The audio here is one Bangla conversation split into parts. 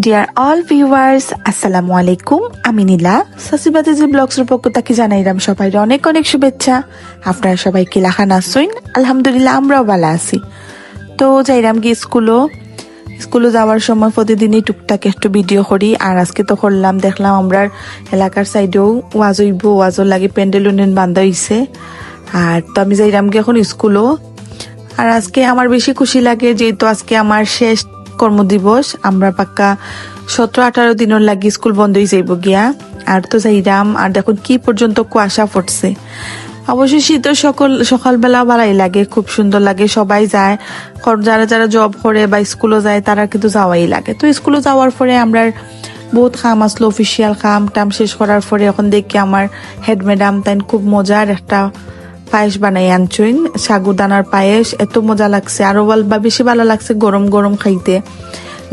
ডিয়ার অল ভিউয়ার্স আসসালামু আলাইকুম, আমি নীলা সাসিবাদে যে ব্লগসের পক্ষ থেকে জানাইলাম সবাই অনেক অনেক শুভেচ্ছা। আপনারা সবাই কি লাখান আসছেন? আলহামদুলিল্লাহ আমরাও ভালো আছি। তো যাইলাম কি স্কুলে যাওয়ার সময় প্রতিদিনই টুকটাক একটু ভিডিও করি, আর আজকে তো করলাম। দেখলাম আমরা এলাকার সাইডেও ওয়াজর লাগে প্যান্ডেল উন্ডেল বান্ধা হইছে। আর তো আমি যাইলাম কি এখন স্কুলও। আর আজকে আমার বেশি খুশি লাগে যেহেতু আজকে আমার শেষ কর্মদিবস। আমরা পাক্কা 17-18 দিনের লাগি স্কুল বন্ধ হয়ে যাইব গিয়া। আর তো যাইরাম, আর দেখুন কি পর্যন্ত কুয়াশা পড়ছে। অবশ্যই শীতের সকালবেলা ভালোই লাগে, খুব সুন্দর লাগে। সবাই যায়, যারা যারা জব করে বা স্কুলে যায় তারা কিন্তু যাওয়াই লাগে। তো স্কুলে যাওয়ার পরে আমরা বহুত কাম আসলো, অফিসিয়াল কাম টাম শেষ করার পরে এখন দেখি আমার হেড ম্যাডাম তাই খুব মজার একটা পায়েস বানাই আনছুন, সাগুদানার পায়েস। এত মজা লাগছে, আরো বেশি ভালো লাগছে গরম গরম খাইতে।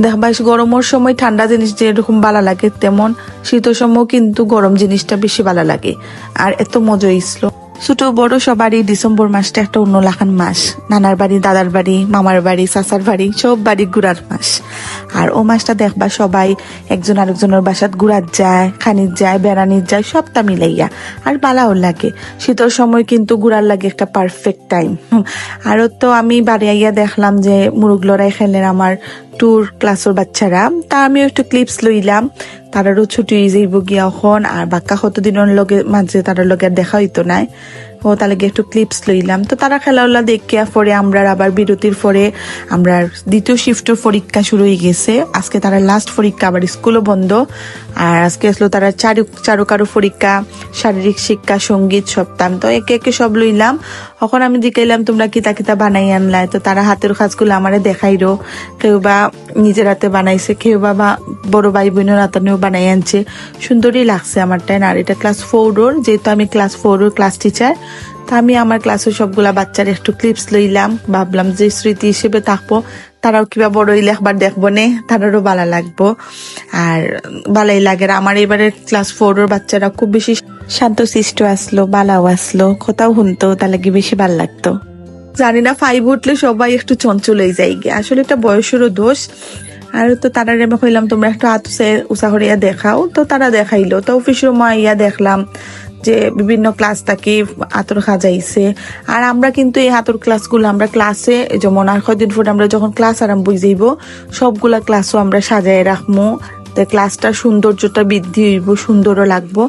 দেখবা গরমের সময় ঠান্ডা জিনিস যেরকম ভালো লাগে তেমন শীতের সময় কিন্তু গরম জিনিসটা বেশি ভালো লাগে। আর এত মজা হয়েছিল। ছোট বড় সবারই ডিসেম্বর মাসটা একটা অন্য লাখান মাস। নানার বাড়ি, দাদার বাড়ি, মামার বাড়ি, চাচার বাড়ি, সব বাড়ি ঘুরার মাস। আর ও মাসটা দেখবা সবাই একজন আরেকজনের বাসাত ঘুরার যায়, খানির যায়, বেড়ানির যায়, সবটা মিলাইয়া। আর বালাও লাগে, শীতের সময় কিন্তু ঘুরার লাগে একটা পারফেক্ট টাইম। আরো তো আমি বাড়ি আইয়া দেখলাম যে মুরুগলরাই খেলেন আমার ট্যুর ক্লাসের বাচ্চারা। তা আমিও একটু ক্লিপস লইলাম। তারারও ছুটি হয়ে যাইব গিয়া এখন, আর বাক্কা কতদিনের লগে মাঝে তারার লগে দেখা হইতো নাই। ও তার লগে একটু ক্লিপস লইলাম। তো তারা খেলাধুলা দেখিয়া পরে আমরা আবার বিরতির পরে আমরা দ্বিতীয় শিফটের পরীক্ষা শুরু হয়ে গেছে। আজকে তারা লাস্ট পরীক্ষা, আবার স্কুলও বন্ধ। আর আজকে আসলো তারা চারুকারু পরীক্ষা, শারীরিক শিক্ষা, সঙ্গীত, সপ্তাহ। তো একে একে সব লইলাম। এখন আমি জিকাইলাম তোমরা কিতা কিতা বানাই আনলাই। তো তারা হাতের কাজগুলো আমারে দেখাইলো। কেউ বা নিজের হাতে বানাইছে, কেউ বা বড় ভাই বোনের হাতানেও বানাই আনছে। সুন্দরই লাগছে আমার টাইম। আর এটা ক্লাস 4 যেহেতু আমি ক্লাস 4 ক্লাস টিচার, তা আমি আমার ক্লাসের সবগুলা বাচ্চার একটু ক্লিপস লইলাম। ভাবলাম যে স্মৃতি হিসেবে থাকবো, তারাও কিবা বড় হইলে একবার দেখবো নে, তারারও ভালো লাগবো। আর ভালোই লাগে। আমার এবারে ক্লাস 4 বাচ্চারা খুব বেশি শান্তশিষ্ট আসলো, বালাও আসলো, কোথাও শুনতো, তার লাগে বেশি ভাল লাগতো। জানি না 5 উঠলে সবাই একটু চঞ্চল হয়ে যায় গিয়ে, আসলে এটা বয়সেরও দোষ। আর তো তারা আমি কইলাম তোমরা একটু হাত উঁচা করিয়া দেখাও। তো তারা দেখাইলো। তো অফিসের মা ইয়া দেখলাম যে বিভিন্ন ক্লাস থাকি হাতর সাজাইছে। আর আমরা কিন্তু এই হাতর ক্লাসগুলো আমরা ক্লাসে যেমন আর কয়দিন পরে আমরা যখন ক্লাস আরম্ভ হয়ে যাইব সবগুলা ক্লাসও আমরা সাজাই রাখবো। ক্লাসটার সৌন্দর্যটা বৃদ্ধি হইব, সুন্দরও লাগবো।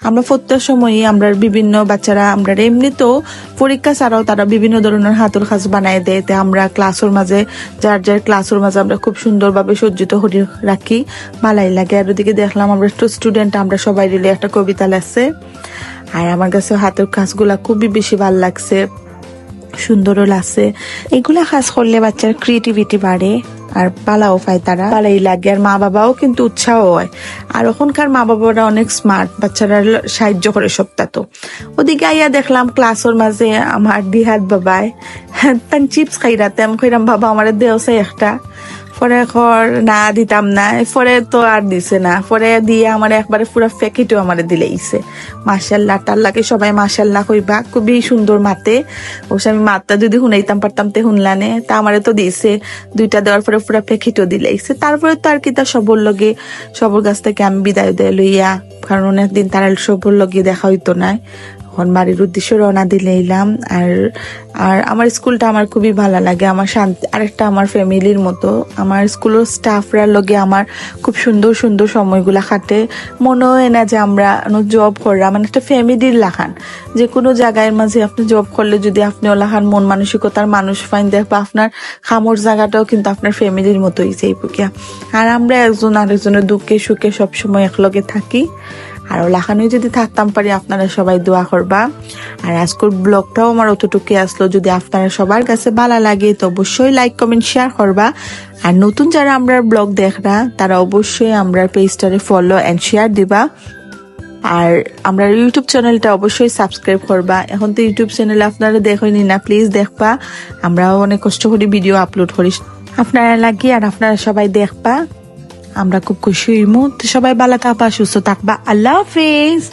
আমরা প্রত্যেক সময় আমরা বিভিন্ন বাচ্চারা আমরা এমনিতেও পরীক্ষা ছাড়াও তারা বিভিন্ন ধরনের হাতের কাজ বানায় দেয়। আমরা ক্লাসের মাঝে যার যার ক্লাসের মাঝে আমরা খুব সুন্দরভাবে সজ্জিত করে রাখি, ভালাই লাগে। আর ওদিকে দেখলাম আমরা স্টুডেন্ট আমরা সবাই মিলে একটা কবিতা লাগছে। আর আমার কাছে হাতের কাজগুলা খুবই বেশি ভালো লাগছে, সুন্দরও লাগছে। এগুলা কাজ করলে বাচ্চার ক্রিয়েটিভিটি বাড়ে আর পালাও পায়, তারা পালাই লাগে। আর মা বাবাও কিন্তু উৎসাহ হয়। আর ওখানকার মা বাবারা অনেক স্মার্ট, বাচ্চারা সাহায্য করে সবটা। তো ওদিকে আইয়া দেখলাম ক্লাসের মাঝে আমার দিহাত বাবায় তান চিপস খাইরাতে আমি কইরাম বাবা আমার দেওয়াই একটা। পরে না দিতাম না, পরে তো আর দিছে না। পরে দিয়ে আমার একবারে পুরো প্যাকেটও আমার দিলেইছে। মাশাল্লাহ, টাল্লাকে সবাই মাশাল্লাহ কইবা, খুবই সুন্দর মাতে। অবশ্য আমি মাতটা যদি শুনাইতাম পারতাম তে শুনলানে, তা আমারে তো দিছে। 2টা দেওয়ার পরে পুরো প্যাকেটও দিলেইছে। তারপরে তো আর কি তা সবর লগে সবর কাছ থেকে আমি বিদায় লইয়া, কারণ অনেকদিন তারা সবর লগে দেখা হইতো না। এখন বাড়ির উদ্দেশ্যে রওনা দিলাম। আর আমার স্কুলটা আমার খুবই ভালো লাগে, আমার শান্তি, আরেকটা আমার ফ্যামিলির মতো। আমার স্কুলের স্টাফরা লগে আমার খুব সুন্দর সুন্দর সময়গুলা কাটে। মনে হয় না যে আমরা জব করলাম, মানে একটা ফ্যামিলির লাখান। যে কোনো জায়গায় মাঝে আপনি জব করলে যদি আপনি লাখান মন মানসিকতার মানুষ পাইন, দেখবা আপনার খামোর জায়গাটাও কিন্তু আপনার ফ্যামিলির মতোই যাইবকিয়া। আর আমরা একজন আরেকজনের দুঃখে সুখে সবসময় একলগে থাকি। আর লাখানোই যদি থাকতাম পারি, আপনারা সবাই দোয়া করবা। আর আজকের ব্লগটাও আমার অতটুকু আসলো। যদি আপনারা সবার কাছে ভালো লাগে তো অবশ্যই লাইক কমেন্ট শেয়ার করবা। আর নতুন যারা আমরা ব্লগ দেখরা তারা অবশ্যই আমরা পেজটারে ফলো এন্ড শেয়ার দিবা। আর আমরা ইউটিউব চ্যানেলটা অবশ্যই সাবস্ক্রাইব করবা। এখন তো ইউটিউব চ্যানেলে আপনারা দেখেনি না, প্লিজ দেখবা। আমরাও অনেক কষ্ট করে ভিডিও আপলোড করি আপনারা লাগি, আর আপনারা সবাই দেখবা। আমরা খুব খুশি হইমু। তো সবাই ভালো থাকবা, সুস্থ থাকবা। আল্লাহ হাফেজ।